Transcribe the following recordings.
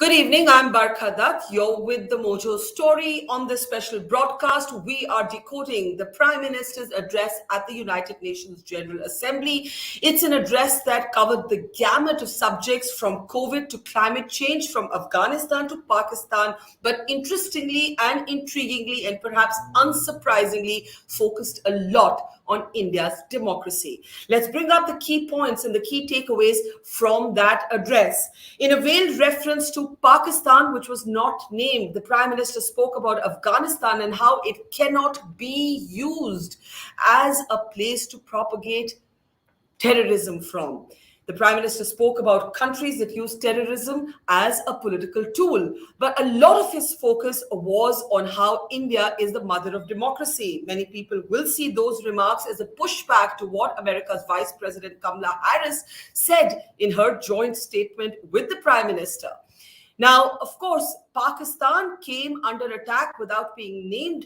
Good evening, I'm Barkha Dutt. You're with the Mojo Story. On this special broadcast, we are decoding the Prime Minister's address at the United Nations General Assembly. It's an address that covered the gamut of subjects from COVID to climate change, from Afghanistan to Pakistan, but interestingly and intriguingly and perhaps unsurprisingly focused a lot on India's democracy. Let's bring up the key points and the key takeaways from that address. In a veiled reference to Pakistan, which was not named, the Prime Minister spoke about Afghanistan and how it cannot be used as a place to propagate terrorism from. The Prime Minister spoke about countries that use terrorism as a political tool. But a lot of his focus was on how India is the mother of democracy. Many people will see those remarks as a pushback to what America's Vice President Kamala Harris said in her joint statement with the Prime Minister. Now, of course, Pakistan came under attack without being named.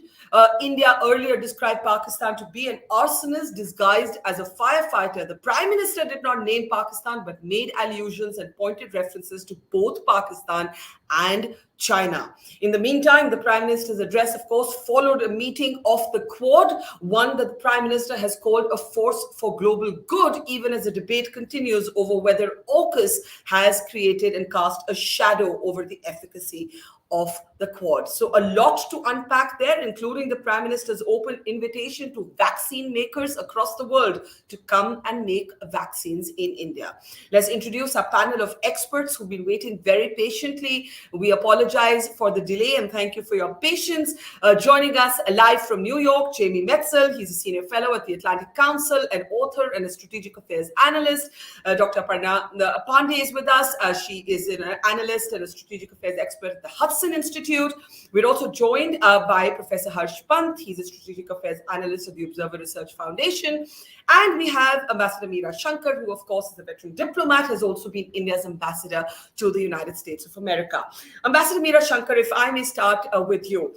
India earlier described Pakistan to be an arsonist disguised as a firefighter. The Prime Minister did not name Pakistan, but made allusions and pointed references to both Pakistan and China. In the meantime, the Prime Minister's address, of course, followed a meeting of the Quad, one that the Prime Minister has called a force for global good, even as the debate continues over whether AUKUS has created and cast a shadow over the efficacy of the Quad. So a lot to unpack there, including the Prime Minister's open invitation to vaccine makers across the world to come and make vaccines in India. Let's introduce our panel of experts who've been waiting very patiently. We apologize for the delay and thank you for your patience. Joining us live from New York, Jamie Metzl. He's a senior fellow at the Atlantic Council, an author and a strategic affairs analyst. Dr. Aparna Pande is with us. She is an analyst and a strategic affairs expert at the Hudson Institute. We're also joined by Professor Pant. He's a strategic affairs analyst at the Observer Research Foundation. And we have Ambassador Meera Shankar, who, of course, is a veteran diplomat, has also been India's ambassador to the United States of America. Ambassador Meera Shankar, if I may start with you.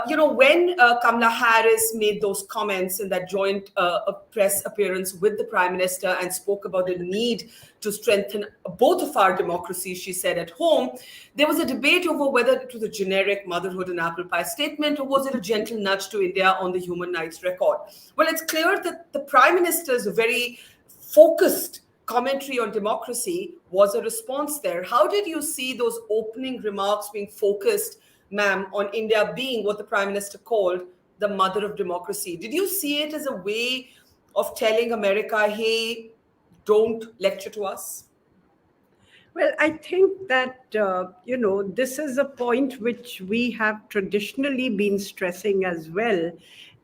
When Kamala Harris made those comments in that joint press appearance with the Prime Minister and spoke about the need to strengthen both of our democracies, she said, at home, there was a debate over whether it was a generic motherhood and apple pie statement or was it a gentle nudge to India on the human rights record. Well, it's clear that the Prime Minister's very focused commentary on democracy was a response there. How did you see those opening remarks being focused, ma'am, on India being what the Prime Minister called the mother of democracy? Did you see it as a way of telling America, hey, don't lecture to us? Well, I think that, this is a point which we have traditionally been stressing as well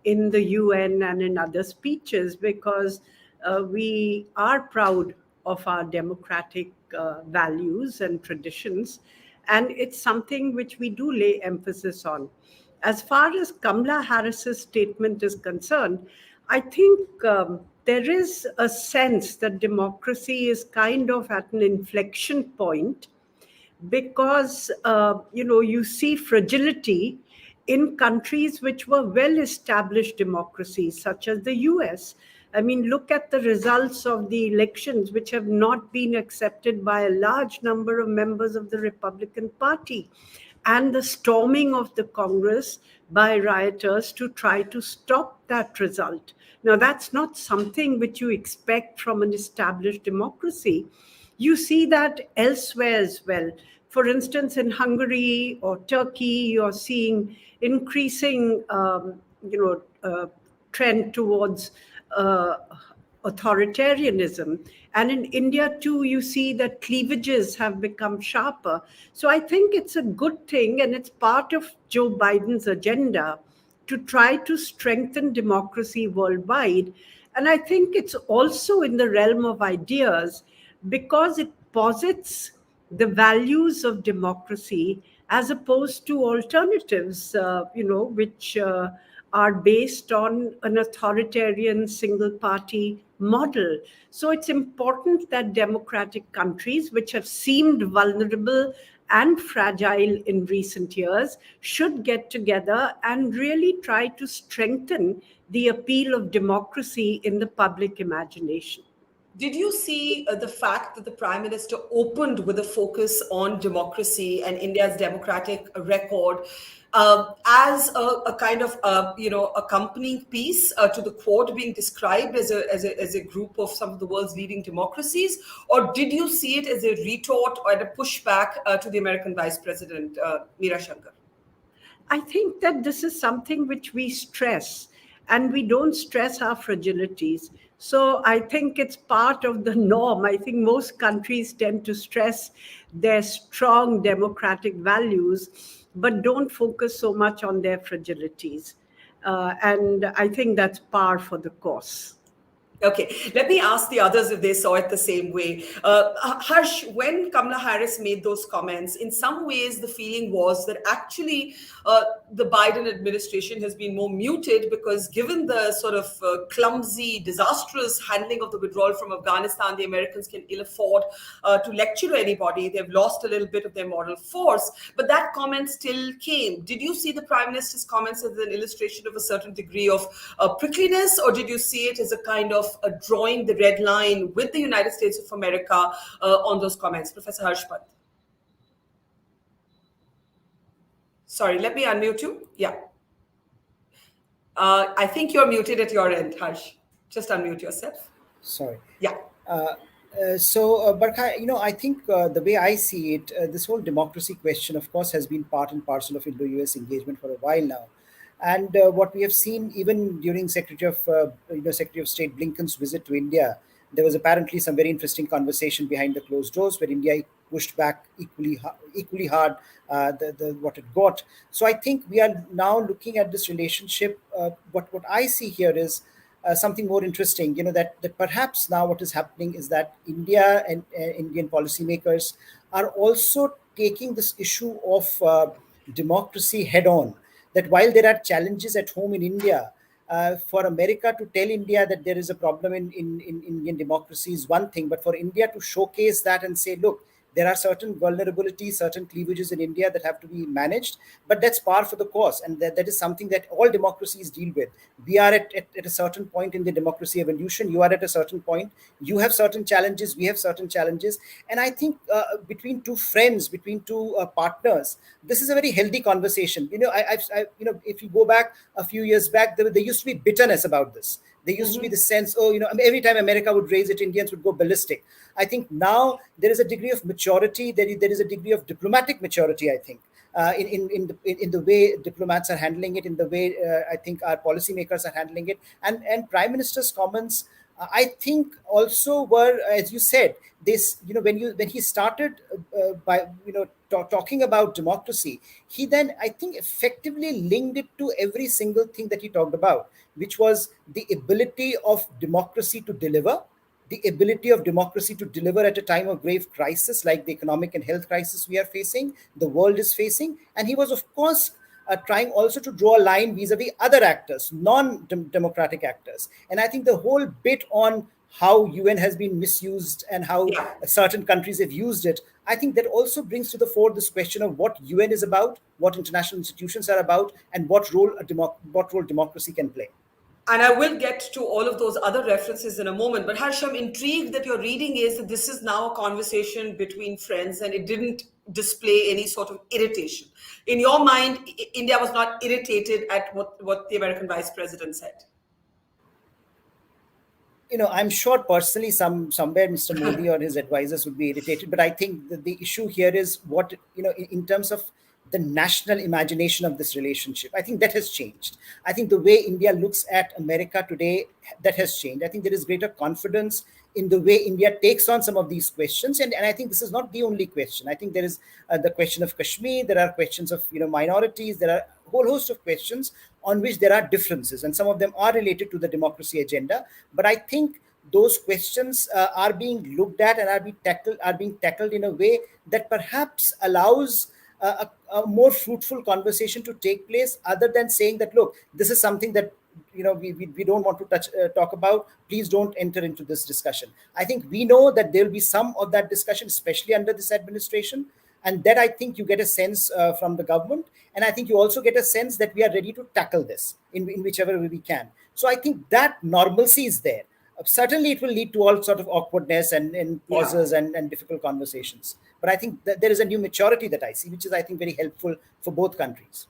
in the UN and in other speeches, because we are proud of our democratic values and traditions. And it's something which we do lay emphasis on. As far as Kamala Harris's statement is concerned, I think there is a sense that democracy is kind of at an inflection point because, you see fragility in countries which were well-established democracies, such as the US. I mean, look at the results of the elections, which have not been accepted by a large number of members of the Republican Party, and the storming of the Congress by rioters to try to stop that result. Now, that's not something which you expect from an established democracy. You see that elsewhere as well. For instance, in Hungary or Turkey, you're seeing increasing, trend towards authoritarianism. And in India, too, you see that cleavages have become sharper. So I think it's a good thing, and it's part of Joe Biden's agenda to try to strengthen democracy worldwide. And I think it's also in the realm of ideas because it posits the values of democracy as opposed to alternatives, which are based on an authoritarian single-party model. So it's important that democratic countries, which have seemed vulnerable and fragile in recent years, should get together and really try to strengthen the appeal of democracy in the public imagination. Did you see the fact that the Prime Minister opened with a focus on democracy and India's democratic record as a kind of accompanying piece to the Quad being described as a group of some of the world's leading democracies, or did you see it as a retort or a pushback to the American Vice President Meera Shankar? I think that this is something which we stress, and we don't stress our fragilities. So I think it's part of the norm. I think most countries tend to stress their strong democratic values, but don't focus so much on their fragilities. And I think that's par for the course. Okay, let me ask the others if they saw it the same way. Harsh, when Kamala Harris made those comments, in some ways the feeling was that actually the Biden administration has been more muted because, given the sort of clumsy, disastrous handling of the withdrawal from Afghanistan, the Americans can ill afford to lecture anybody. They've lost a little bit of their moral force. But that comment still came. Did you see the Prime Minister's comments as an illustration of a certain degree of prickliness, or did you see it as a kind of drawing the red line with the United States of America on those comments? Professor Harsh Pant. Sorry, let me unmute you. Yeah. I think you're muted at your end, Harsh. Just unmute yourself. Sorry. Yeah. Barkha, I think the way I see it, this whole democracy question, of course, has been part and parcel of Indo-US engagement for a while now. And what we have seen, even during Secretary of State Blinken's visit to India, there was apparently some very interesting conversation behind the closed doors where India pushed back equally hard what it got. So I think we are now looking at this relationship. What I see here is something more interesting. That perhaps now what is happening is that India and Indian policymakers are also taking this issue of democracy head on. That while there are challenges at home in India, for America to tell India that there is a problem in Indian democracy is one thing, but for India to showcase that and say, look, there are certain vulnerabilities, certain cleavages in India that have to be managed, but that's par for the course. And that is something that all democracies deal with. We are at a certain point in the democracy evolution. You are at a certain point. You have certain challenges. We have certain challenges. And I think between two friends, between two partners, this is a very healthy conversation. If you go back a few years back, there used to be bitterness about this. There used to be the sense, every time America would raise it, Indians would go ballistic. I think now there is a degree of maturity. There is a degree of diplomatic maturity, I think, in the way diplomats are handling it, in the way I think our policymakers are handling it. And Prime Minister's comments, I think, also were, as you said, this. When he started by talking about democracy, he then, I think, effectively linked it to every single thing that he talked about, which was the ability of democracy to deliver. The ability of democracy to deliver at a time of grave crisis like the economic and health crisis we are facing, the world is facing. And he was, of course, trying also to draw a line vis-a-vis other actors, non-democratic actors. And I think the whole bit on how UN has been misused and how certain countries have used it, I think that also brings to the fore this question of what UN is about, what international institutions are about, and what role democracy can play. And I will get to all of those other references in a moment. But Harsh, I'm intrigued that your reading is that this is now a conversation between friends and it didn't display any sort of irritation. In your mind, India was not irritated at what the American Vice President said. I'm sure personally somewhere Mr. Modi or his advisors would be irritated. But I think that the issue here is what, in terms of the national imagination of this relationship, I think that has changed. I think the way India looks at America today, that has changed. I think there is greater confidence in the way India takes on some of these questions. And I think this is not the only question. I think there is the question of Kashmir. There are questions of minorities. There are a whole host of questions on which there are differences. And some of them are related to the democracy agenda. But I think those questions are being looked at and are being tackled in a way that perhaps allows a more fruitful conversation to take place, other than saying that, look, this is something that we don't want to talk about. Please don't enter into this discussion. I think we know that there will be some of that discussion, especially under this administration, and that I think you get a sense from the government, and I think you also get a sense that we are ready to tackle this in whichever way we can. So I think that normalcy is there. Certainly, it will lead to all sort of awkwardness and Yeah. pauses and difficult conversations. But I think that there is a new maturity that I see, which is, I think, very helpful for both countries.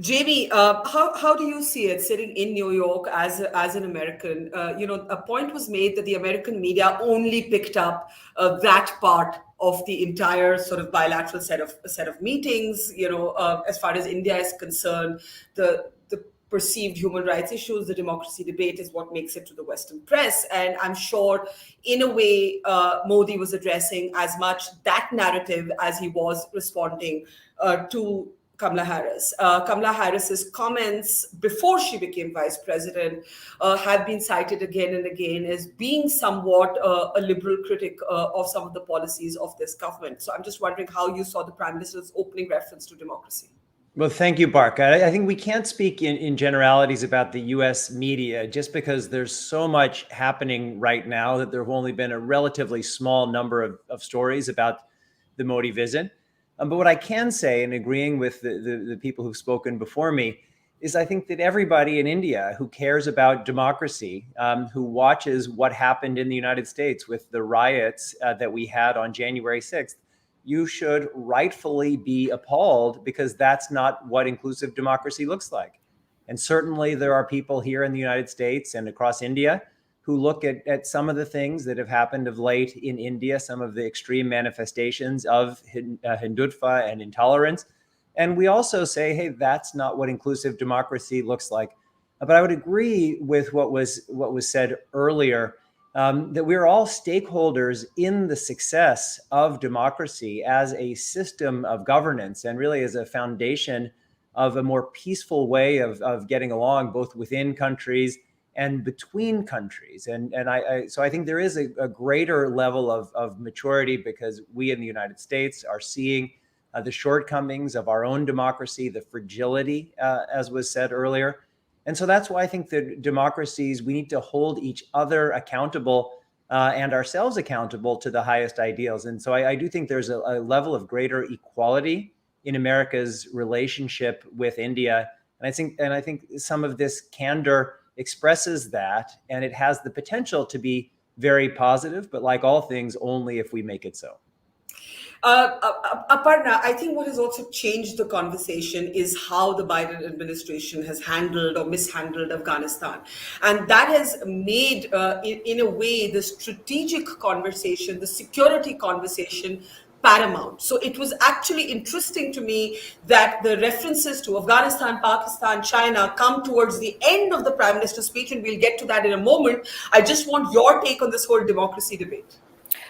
Jamie, how do you see it sitting in New York as an American? A point was made that the American media only picked up that part of the entire sort of bilateral set of meetings. As far as India is concerned, the perceived human rights issues, the democracy debate is what makes it to the Western press. And I'm sure, in a way, Modi was addressing as much that narrative as he was responding to Kamala Harris. Kamala Harris's comments before she became vice president have been cited again and again as being somewhat a liberal critic of some of the policies of this government. So I'm just wondering how you saw the prime minister's opening reference to democracy. Well, thank you, Barkha. I think we can't speak in generalities about the US media just because there's so much happening right now that there have only been a relatively small number of stories about the Modi visit. But what I can say, in agreeing with the people who've spoken before me, is I think that everybody in India who cares about democracy, who watches what happened in the United States with the riots that we had on January 6th, you should rightfully be appalled, because that's not what inclusive democracy looks like. And certainly there are people here in the United States and across India who look at some of the things that have happened of late in India, some of the extreme manifestations of Hindutva and intolerance. And we also say, hey, that's not what inclusive democracy looks like. But I would agree with what was said earlier, that we're all stakeholders in the success of democracy as a system of governance, and really as a foundation of a more peaceful way of getting along, both within countries and between countries. So I think there is a greater level of maturity, because we in the United States are seeing the shortcomings of our own democracy, the fragility, as was said earlier. And so that's why I think that democracies, we need to hold each other accountable and ourselves accountable to the highest ideals. And so I do think there's a level of greater equality in America's relationship with India. And I think some of this candor expresses that, and it has the potential to be very positive, but like all things, only if we make it so. Aparna, I think what has also changed the conversation is how the Biden administration has handled or mishandled Afghanistan. And that has made, in a way, the strategic conversation, the security conversation, paramount. So it was actually interesting to me that the references to Afghanistan, Pakistan, China come towards the end of the Prime Minister's speech, and we'll get to that in a moment. I just want your take on this whole democracy debate.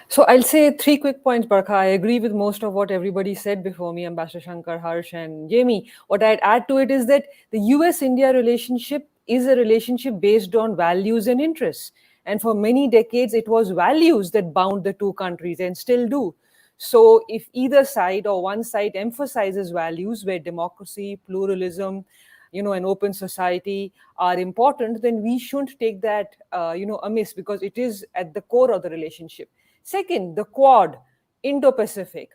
So I'll say 3 quick points, Barkha. I agree with most of what everybody said before me, Ambassador Shankar, Harsh, and Jamie. What I'd add to it is that the US-India relationship is a relationship based on values and interests. And for many decades, it was values that bound the two countries and still do. So if either side or one side emphasizes values where democracy, pluralism, an open society are important, then we shouldn't take that, amiss, because it is at the core of the relationship. Second, the Quad, Indo-Pacific,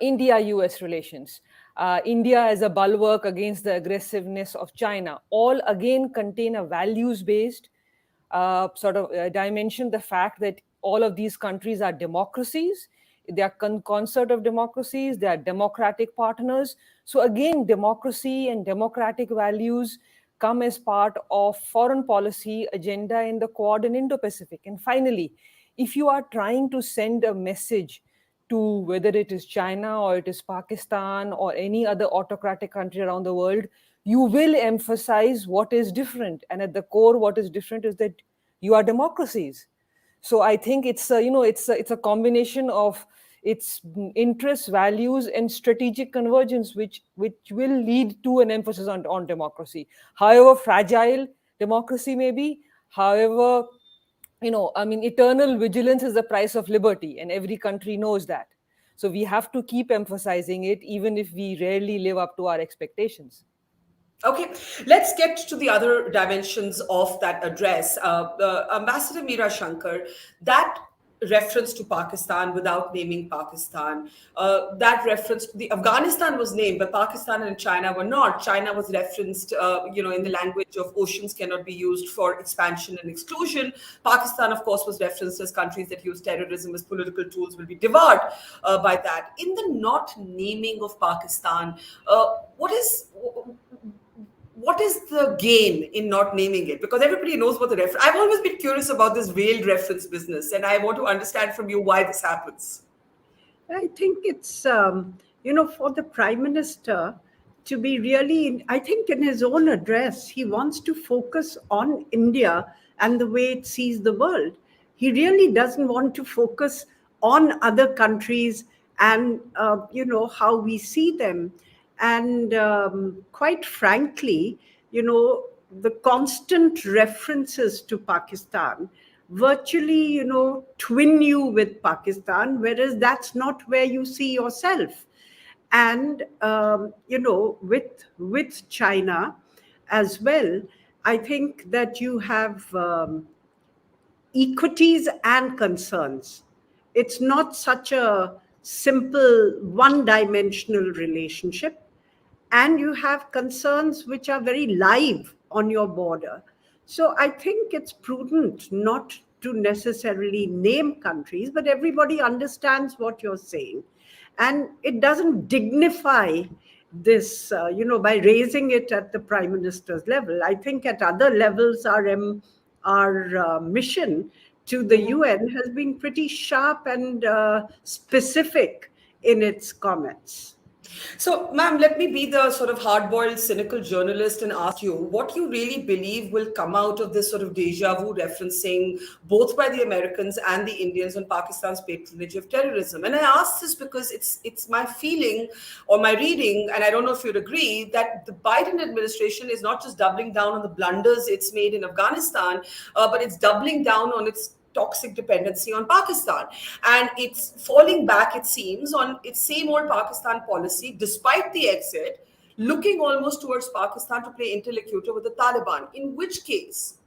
India-US relations, India as a bulwark against the aggressiveness of China, all again contain a values-based dimension, the fact that all of these countries are democracies, they are concert of democracies, they are democratic partners. So again, democracy and democratic values come as part of foreign policy agenda in the Quad and Indo-Pacific. And finally, if you are trying to send a message to whether it is China or it is Pakistan or any other autocratic country around the world, you will emphasize what is different. And at the core, what is different is that you are democracies. So I think it's a combination of its interests, values, and strategic convergence, which will lead to an emphasis on democracy. However fragile democracy may be, however, eternal vigilance is the price of liberty, and every country knows that. So we have to keep emphasizing it, even if we rarely live up to our expectations. Okay, let's get to the other dimensions of that address. Ambassador Meera Shankar, that reference to Pakistan without naming Pakistan. That reference to the Afghanistan was named, but Pakistan and China were not. China was referenced, in the language of oceans cannot be used for expansion and exclusion. Pakistan, of course, was referenced as countries that use terrorism as political tools will be devoured by that. In the not naming of Pakistan, what is the gain in not naming it? Because everybody knows what the reference. I've always been curious about this veiled reference business, and I want to understand from you why this happens. I think it's, for the Prime Minister to be really, I think in his own address, he wants to focus on India and the way it sees the world. He really doesn't want to focus on other countries and, how we see them. And quite frankly, the constant references to Pakistan virtually, twin you with Pakistan, whereas that's not where you see yourself. And, with China as well, I think that you have equities and concerns. It's not such a simple one-dimensional relationship. And you have concerns which are very live on your border. So I think it's prudent not to necessarily name countries, but everybody understands what you're saying. And it doesn't dignify this, by raising it at the Prime Minister's level. I think at other levels, our mission to the UN has been pretty sharp and specific in its comments. So, ma'am, let me be the sort of hard-boiled, cynical journalist and ask you what you really believe will come out of this sort of deja vu referencing both by the Americans and the Indians on Pakistan's patronage of terrorism. And I ask this because it's my feeling or my reading, and I don't know if you'd agree, that the Biden administration is not just doubling down on the blunders it's made in Afghanistan, but it's doubling down on its toxic dependency on Pakistan. And it's falling back, it seems, on its same old Pakistan policy, despite the exit, looking almost towards Pakistan to play interlocutor with the Taliban. In which case,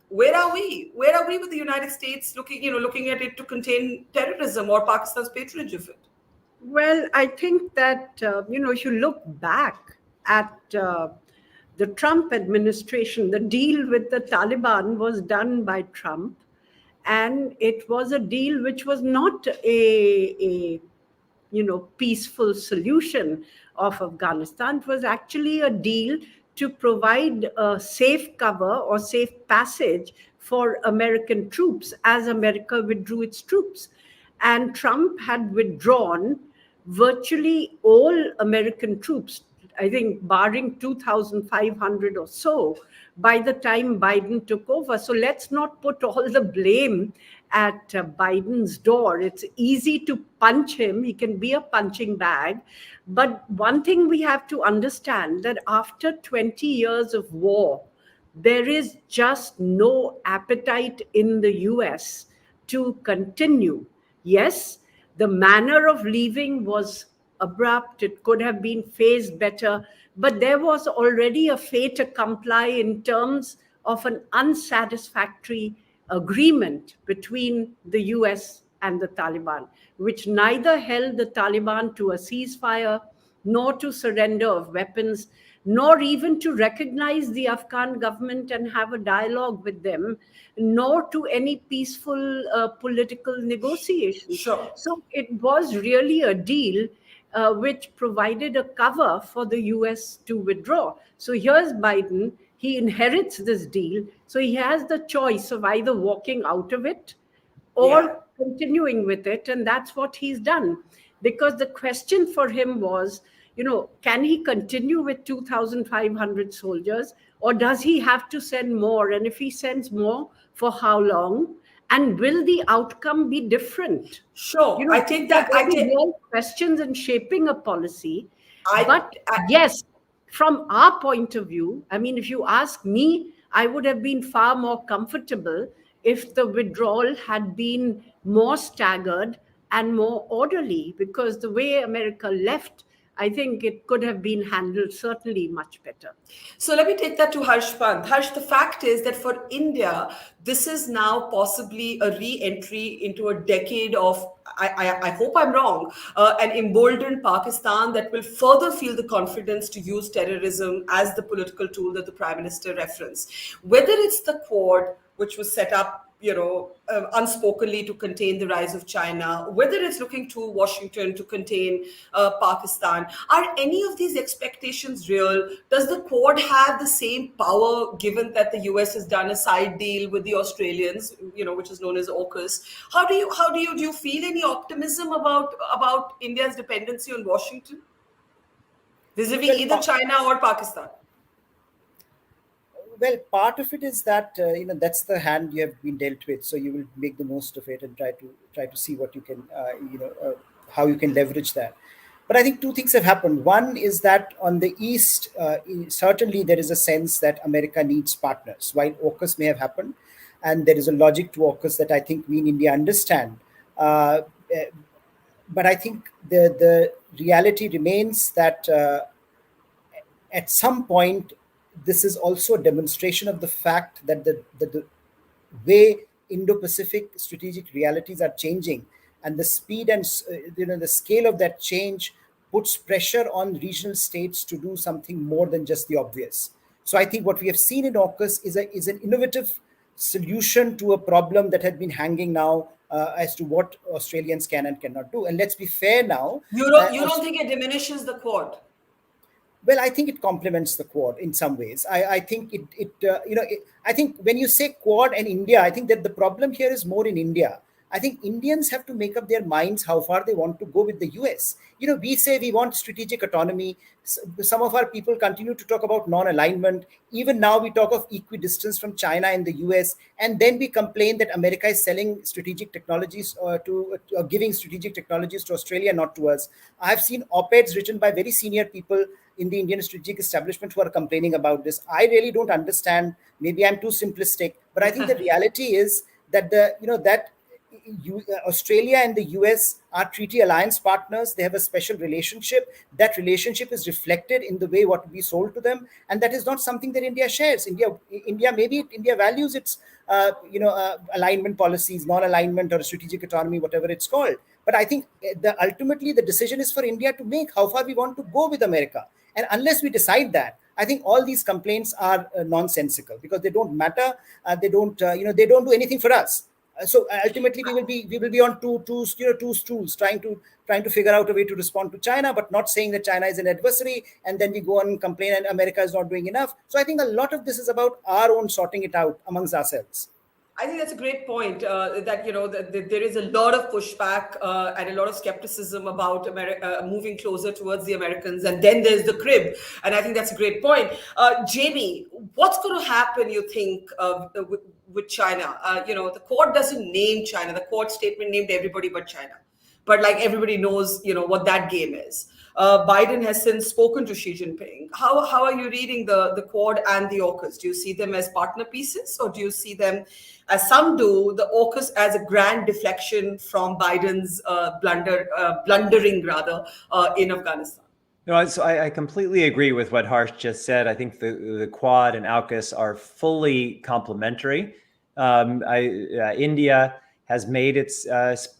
where are we? Where are we with the United States looking at it to contain terrorism or Pakistan's patronage of it? Well, I think that, if you look back at the Trump administration, the deal with the Taliban was done by Trump. And it was a deal which was not a peaceful solution of Afghanistan. It was actually a deal to provide a safe cover or safe passage for American troops as America withdrew its troops. And Trump had withdrawn virtually all American troops, I think barring 2,500 or so, by the time Biden took over. So let's not put all the blame at Biden's door. It's easy to punch him. He can be a punching bag. But one thing we have to understand, that after 20 years of war, there is just no appetite in the US to continue. Yes, the manner of leaving was abrupt. It could have been phased better, but there was already a fait accompli in terms of an unsatisfactory agreement between the US and the Taliban, which neither held the Taliban to a ceasefire, nor to surrender of weapons, nor even to recognize the Afghan government and have a dialogue with them, nor to any peaceful political negotiations. Sure. So it was really a deal which provided a cover for the US to withdraw. So here's Biden. He inherits this deal. So he has the choice of either walking out of it or continuing with it. And that's what he's done. Because the question for him was, can he continue with 2,500 soldiers, or does he have to send more? And if he sends more, for how long? And will the outcome be different? Sure. I take that. There will be more questions in shaping a policy. Yes, from our point of view, I mean, if you ask me, I would have been far more comfortable if the withdrawal had been more staggered and more orderly, because the way America left I think it could have been handled certainly much better. So let me take that to Harsh Pant. Harsh, the fact is that for India, this is now possibly a re-entry into a decade of, I hope I'm wrong, an emboldened Pakistan that will further feel the confidence to use terrorism as the political tool that the Prime Minister referenced. Whether it's the Quad, which was set up unspokenly to contain the rise of China, whether it's looking to Washington to contain Pakistan. Are any of these expectations real? Does the Quad have the same power, given that the US has done a side deal with the Australians, which is known as AUKUS? Do you feel any optimism about India's dependency on Washington vis-a-vis Well, either China or Pakistan? Well, part of it is that that's the hand you have been dealt with, so you will make the most of it and try to see what you can how you can leverage that. But I think two things have happened. One is that on the east, certainly there is a sense that America needs partners. While AUKUS may have happened, and there is a logic to AUKUS that I think we in India understand. But I think the reality remains that at some point, this is also a demonstration of the fact that the way Indo-Pacific strategic realities are changing, and the speed and the scale of that change puts pressure on regional states to do something more than just the obvious. So I think what we have seen in AUKUS is an innovative solution to a problem that had been hanging now as to what Australians can and cannot do. And let's be fair now. You don't think it diminishes the Quad? Well, I think it complements the Quad in some ways. I think I think when you say Quad and India, I think that the problem here is more in India. I think Indians have to make up their minds how far they want to go with the US. We say we want strategic autonomy. Some of our people continue to talk about non-alignment. Even now we talk of equidistance from China and the US. And then we complain that America is selling strategic technologies giving strategic technologies to Australia, not to us. I've seen op-eds written by very senior people in the Indian strategic establishment who are complaining about this. I really don't understand. Maybe I'm too simplistic, but I think the reality is that Australia and the US are treaty alliance partners. They have a special relationship. That relationship is reflected in the way what we sold to them, and that is not something that India shares. India values its alignment policies, non-alignment or strategic autonomy, whatever it's called. But I think ultimately the decision is for India to make how far we want to go with America. And unless we decide that, I think all these complaints are nonsensical because they don't matter. They don't do anything for us. So ultimately, we will be on two stools, trying to figure out a way to respond to China, but not saying that China is an adversary, and then we go on and complain and America is not doing enough. So I think a lot of this is about our own sorting it out amongst ourselves. I think that's a great point. That there is a lot of pushback and a lot of skepticism about America moving closer towards the Americans, and then there's the crib. And I think that's a great point. Jamie, what's going to happen? You think with China? The Quad doesn't name China. The Quad statement named everybody but China. But like everybody knows, what that game is. Biden has since spoken to Xi Jinping. How are you reading the Quad and the AUKUS? Do you see them as partner pieces, or do you see them, as some do, the AUKUS as a grand deflection from Biden's blundering in Afghanistan? No, so I completely agree with what Harsh just said. I think the Quad and AUKUS are fully complementary. India has made its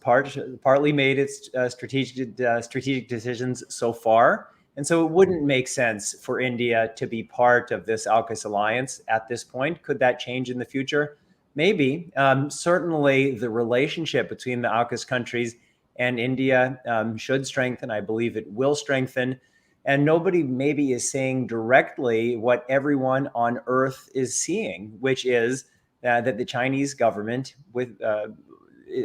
partly made its strategic decisions so far, and so it wouldn't make sense for India to be part of this AUKUS alliance at this point. Could that change in the future? Maybe. Certainly, the relationship between the AUKUS countries and India should strengthen. I believe it will strengthen. And nobody maybe is saying directly what everyone on Earth is seeing, which is that the Chinese government, with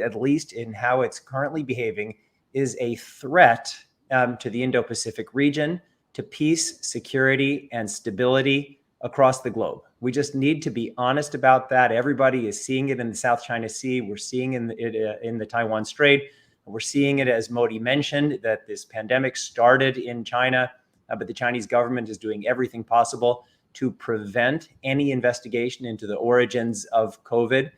at least in how it's currently behaving, is a threat to the Indo-Pacific region, to peace, security, and stability across the globe. We just need to be honest about that. Everybody is seeing it in the South China Sea. We're seeing it in the Taiwan Strait. We're seeing it, as Modi mentioned, that this pandemic started in China, but the Chinese government is doing everything possible to prevent any investigation into the origins of COVID.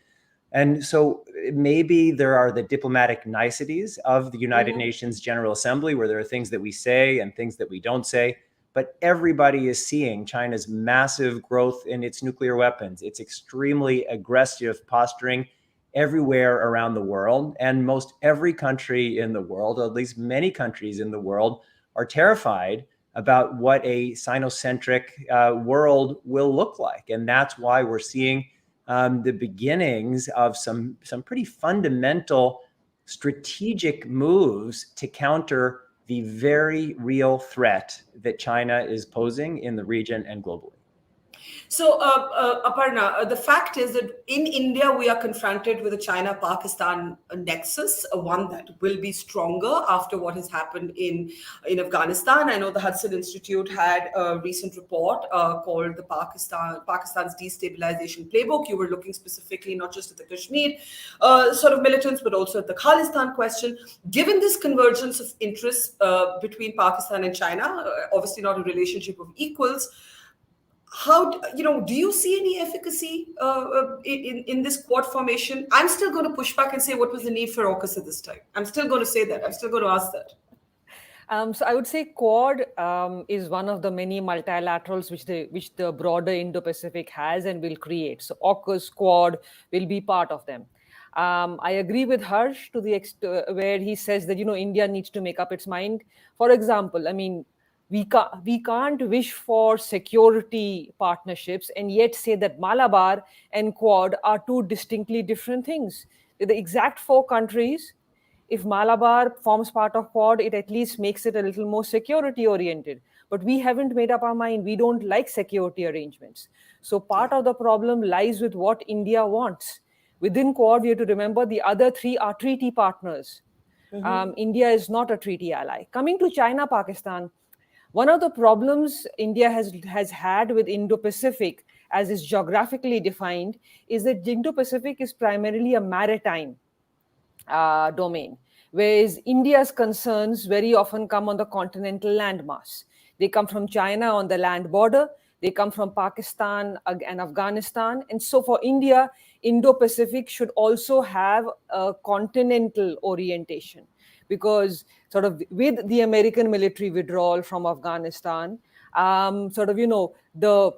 And so maybe there are the diplomatic niceties of the United Nations General Assembly, where there are things that we say and things that we don't say. But everybody is seeing China's massive growth in its nuclear weapons, its extremely aggressive posturing everywhere around the world. And most every country in the world, or at least many countries in the world, are terrified about what a Sinocentric world will look like. And that's why we're seeing the beginnings of some pretty fundamental strategic moves to counter the very real threat that China is posing in the region and globally. So, Aparna, the fact is that in India, we are confronted with a China-Pakistan nexus, one that will be stronger after what has happened in Afghanistan. I know the Hudson Institute had a recent report called the Pakistan's Destabilization Playbook. You were looking specifically not just at the Kashmir sort of militants, but also at the Khalistan question. Given this convergence of interests between Pakistan and China, obviously not a relationship of equals, how do you see any efficacy in this quad formation? I'm still going to push back and say, what was the need for AUKUS at this time? I'm still going to say that. I'm still going to ask that. So I would say Quad is one of the many multilaterals which the broader Indo-Pacific has and will create. So AUKUS, Quad will be part of them. I agree with Harsh to the where he says that India needs to make up its mind. For example, I mean, we can't wish for security partnerships and yet say that Malabar and Quad are two distinctly different things. They're the exact four countries. If Malabar forms part of Quad, it at least makes it a little more security oriented. But we haven't made up our mind. We don't like security arrangements. So part of the problem lies with what India wants. Within Quad, we have to remember the other three are treaty partners. India is not a treaty ally. Coming to China, Pakistan, one of the problems India has had with Indo-Pacific, as is geographically defined, is that Indo-Pacific is primarily a maritime domain, whereas India's concerns very often come on the continental landmass. They come from China on the land border, they come from Pakistan and Afghanistan. And so for India, Indo-Pacific should also have a continental orientation, because sort of with the American military withdrawal from Afghanistan, the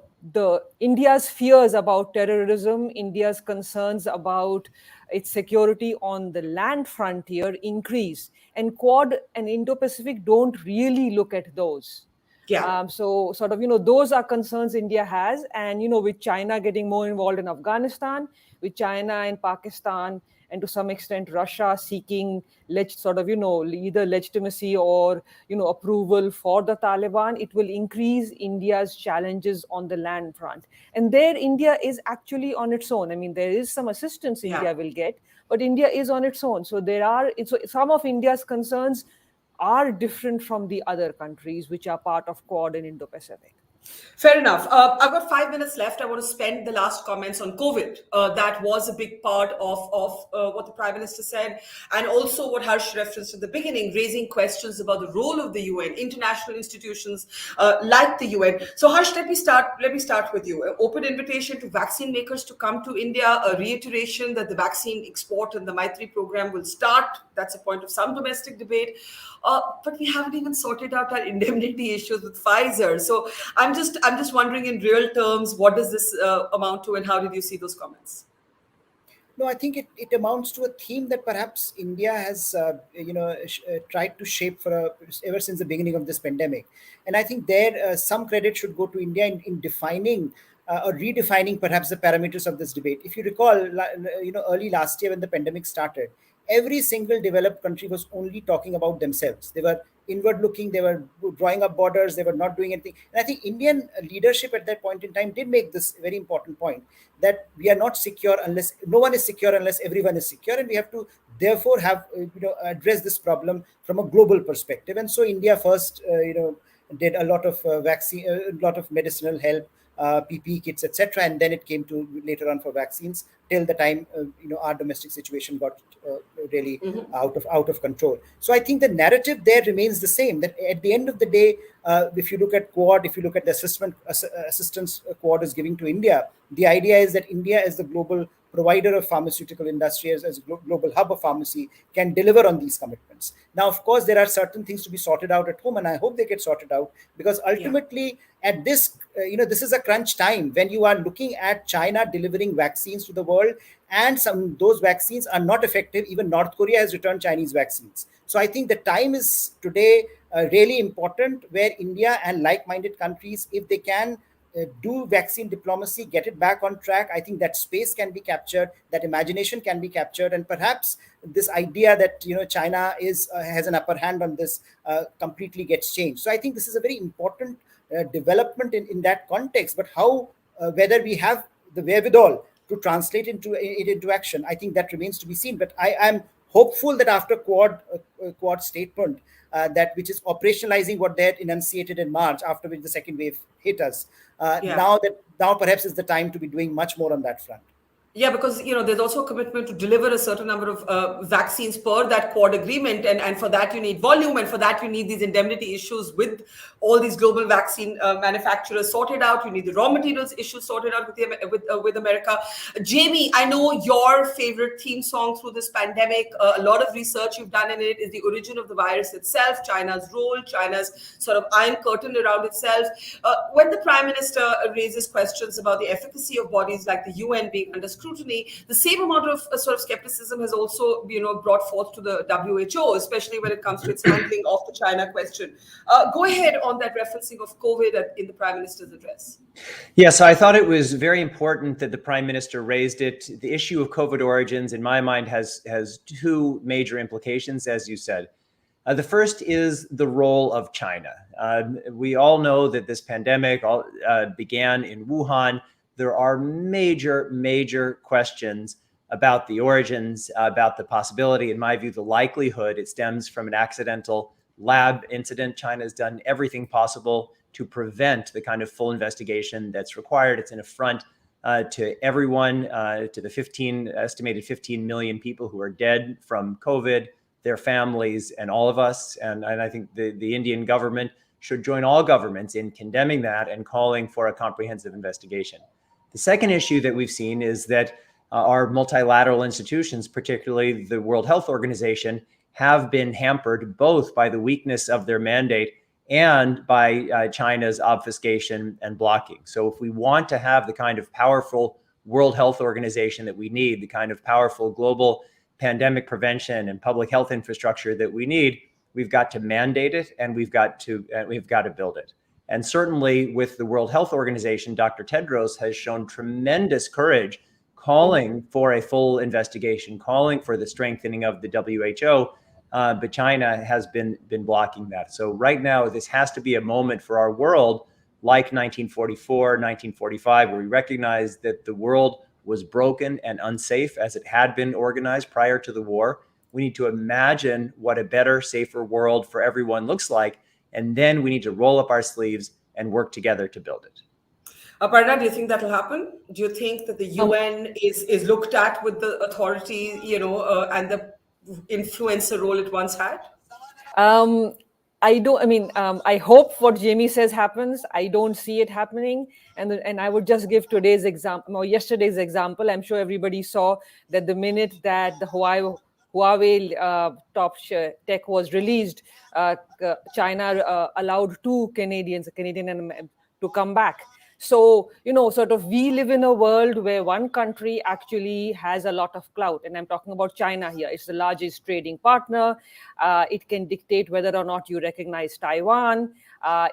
India's fears about terrorism, India's concerns about its security on the land frontier increase. And Quad and Indo-Pacific don't really look at those. Yeah. So those are concerns India has. And, with China getting more involved in Afghanistan, with China and Pakistan, and to some extent Russia seeking either legitimacy or approval for the Taliban, it will increase India's challenges on the land front. And there India is actually on its own. I mean, there is some assistance India will get, but India is on its own. So some of India's concerns are different from the other countries which are part of Quad and Indo-Pacific. Fair enough. I've got 5 minutes left. I want to spend the last comments on COVID. That was a big part of what the Prime Minister said, and also what Harsh referenced at the beginning, raising questions about the role of the UN, international institutions like the UN. So Harsh, let me start with you. An open invitation to vaccine makers to come to India, a reiteration that the vaccine export and the Maitri program will start. That's a point of some domestic debate. But we haven't even sorted out our indemnity issues with Pfizer. So I'm just wondering, in real terms, what does this amount to, and how did you see those comments? No, I think it amounts to a theme that perhaps India has, tried to shape ever since the beginning of this pandemic. And I think there some credit should go to India in defining or redefining perhaps the parameters of this debate. If you recall, early last year when the pandemic started, every single developed country was only talking about themselves. They were inward looking, they were drawing up borders, they were not doing anything. And I think Indian leadership at that point in time did make this very important point, that we are not secure unless no one is secure unless everyone is secure, and we have to therefore have address this problem from a global perspective. And so India first did a lot of vaccine, a lot of medicinal help, PPE kits, etc., and then it came to later on for vaccines till the time our domestic situation got really out of control. So I think the narrative there remains the same. That at the end of the day, if you look at Quad, if you look at the assistance Quad is giving to India, the idea is that India, as the global provider of pharmaceutical industry, as a global hub of pharmacy, can deliver on these commitments. Now, of course, there are certain things to be sorted out at home, and I hope they get sorted out, because ultimately at this, this is a crunch time when you are looking at China delivering vaccines to the world, and those vaccines are not effective. Even North Korea has returned Chinese vaccines. So I think the time is today really important, where India and like-minded countries, if they can do vaccine diplomacy, get it back on track, I think that space can be captured, that imagination can be captured, and perhaps this idea that China has an upper hand on this completely gets changed. So I think this is a very important development in that context. But how, whether we have the wherewithal to translate it into action, I think that remains to be seen. But I am hopeful that after Quad statement, that which is operationalizing what they had enunciated in March, after which the second wave hit us, now perhaps is the time to be doing much more on that front. Yeah, because there's also a commitment to deliver a certain number of vaccines per that Quad agreement, and for that you need volume, and for that you need these indemnity issues with all these global vaccine manufacturers sorted out. You need the raw materials issues sorted out with America. Jamie, I know your favorite theme song through this pandemic. A lot of research you've done in it is the origin of the virus itself, China's role, China's sort of iron curtain around itself. When the Prime Minister raises questions about the efficacy of bodies like the UN being under scrutiny, the same amount of sort of skepticism has also brought forth to the WHO, especially when it comes to its handling of the China question. Go ahead on that referencing of COVID in the Prime Minister's address. Yes, I thought it was very important that the Prime Minister raised it. The issue of COVID origins, in my mind, has two major implications, as you said. The first is the role of China. We all know that this pandemic began in Wuhan. There are major questions about the origins, about the possibility, in my view, the likelihood it stems from an accidental lab incident. China has done everything possible to prevent the kind of full investigation that's required. It's an affront to everyone, to the estimated 15 million people who are dead from COVID, their families, and all of us. And I think the Indian government should join all governments in condemning that and calling for a comprehensive investigation. The second issue that we've seen is that our multilateral institutions, particularly the World Health Organization, have been hampered both by the weakness of their mandate and by China's obfuscation and blocking. So if we want to have the kind of powerful World Health Organization that we need, the kind of powerful global pandemic prevention and public health infrastructure that we need, we've got to mandate it, and we've got to build it. And certainly with the World Health Organization, Dr. Tedros has shown tremendous courage calling for a full investigation, calling for the strengthening of the WHO, but China has been blocking that. So right now, this has to be a moment for our world, like 1944, 1945, where we recognize that the world was broken and unsafe as it had been organized prior to the war. We need to imagine what a better, safer world for everyone looks like, and then we need to roll up our sleeves and work together to build it. Aparna, do you think that will happen? Do you think that the UN is looked at with the authority, and the influencer role it once had? I hope what Jamie says happens. I don't see it happening. And I would just give today's example, or yesterday's example. I'm sure everybody saw that the minute that the Huawei top tech was released, China allowed two Canadians, a Canadian and to come back. So, sort of we live in a world where one country actually has a lot of clout. And I'm talking about China here. It's the largest trading partner. It can dictate whether or not you recognize Taiwan.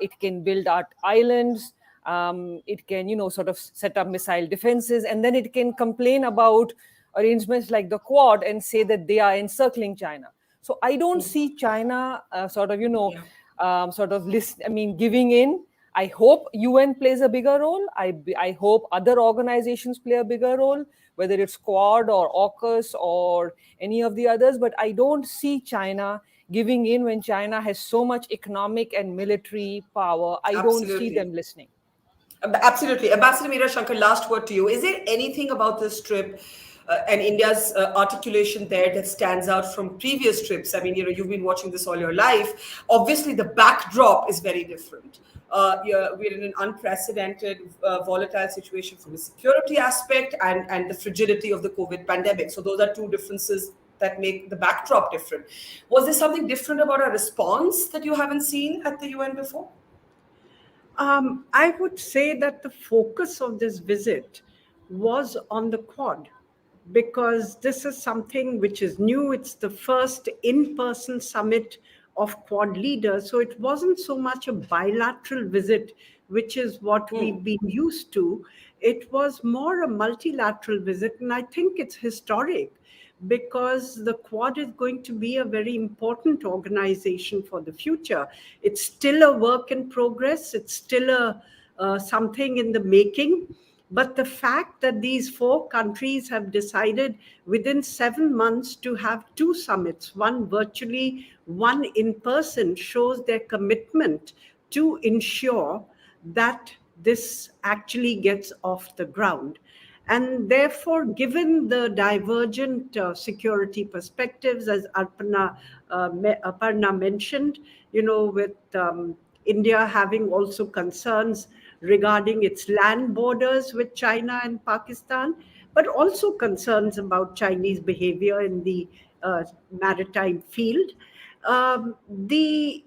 It can build out islands. It can, sort of set up missile defenses. And then it can complain about arrangements like the Quad and say that they are encircling China. So I don't see China giving in. I hope UN plays a bigger role. I hope other organizations play a bigger role, whether it's Quad or AUKUS or any of the others. But I don't see China giving in when China has so much economic and military power. I don't see them listening. Absolutely. Ambassador Meera Shankar, last word to you. Is there anything about this trip and India's articulation there that stands out from previous trips. I mean, you've been watching this all your life. Obviously, the backdrop is very different. We're in an unprecedented, volatile situation from a security aspect and the fragility of the COVID pandemic. So those are two differences that make the backdrop different. Was there something different about our response that you haven't seen at the UN before? I would say that the focus of this visit was on the Quad, because this is something which is new. It's the first in-person summit of Quad leaders. So it wasn't so much a bilateral visit, which is what we've been used to. It was more a multilateral visit. And I think it's historic because the Quad is going to be a very important organization for the future. It's still a work in progress. It's still something in the making. But the fact that these 4 countries have decided within 7 months to have 2 summits, one virtually, one in person, shows their commitment to ensure that this actually gets off the ground. And therefore, given the divergent security perspectives, as Aparna mentioned, with India having also concerns regarding its land borders with China and Pakistan, but also concerns about Chinese behavior in the maritime field. The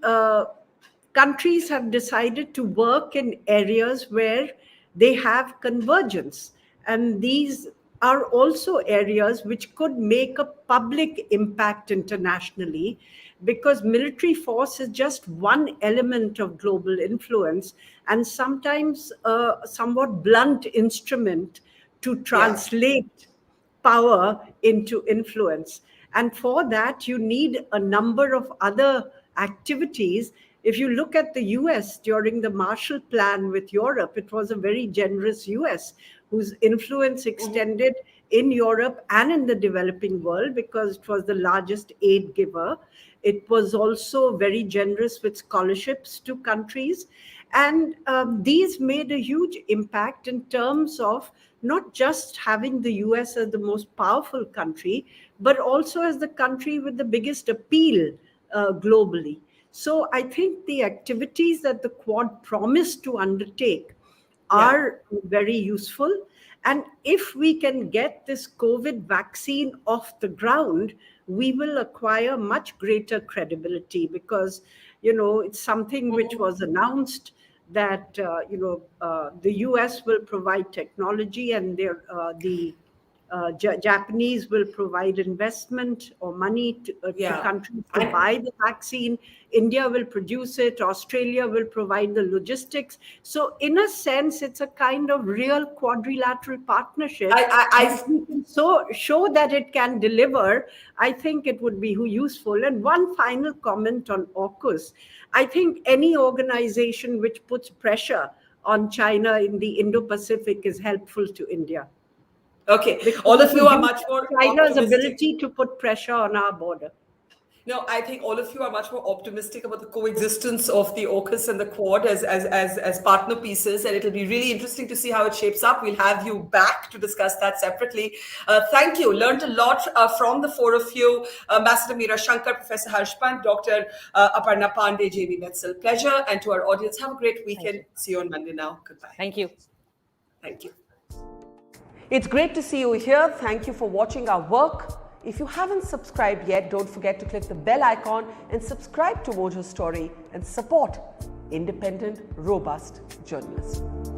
countries have decided to work in areas where they have convergence. And these are also areas which could make a public impact internationally, because military force is just one element of global influence and sometimes a somewhat blunt instrument to translate power into influence. And for that, you need a number of other activities. If you look at the US during the Marshall Plan with Europe, it was a very generous US whose influence extended in Europe and in the developing world because it was the largest aid giver. It was also very generous with scholarships to countries. And these made a huge impact in terms of not just having the US as the most powerful country, but also as the country with the biggest appeal globally. So I think the activities that the Quad promised to undertake are very useful. And if we can get this COVID vaccine off the ground, we will acquire much greater credibility because, it's something which was announced that, the US will provide technology and the Japanese will provide investment or money to countries to buy the vaccine. India will produce it. Australia will provide the logistics. So in a sense, it's a kind of real quadrilateral partnership. If we can show that it can deliver, I think it would be useful. And one final comment on AUKUS. I think any organization which puts pressure on China in the Indo-Pacific is helpful to India. Okay, because all of you are much more China's optimistic. ability to put pressure on our border. No, I think all of you are much more optimistic about the coexistence of the AUKUS and the Quad as partner pieces, and it'll be really interesting to see how it shapes up. We'll have you back to discuss that separately. Thank you. Learned a lot from the 4 of you. Ambassador Meera Shankar, Professor Pant, Dr. Aparna Pande, J.B. Metzl. Pleasure. And to our audience, have a great weekend. See you on Monday now. Goodbye. Thank you. Thank you. It's great to see you here. Thank you for watching our work. If you haven't subscribed yet, don't forget to click the bell icon and subscribe to Mojo Story and support independent, robust journalism.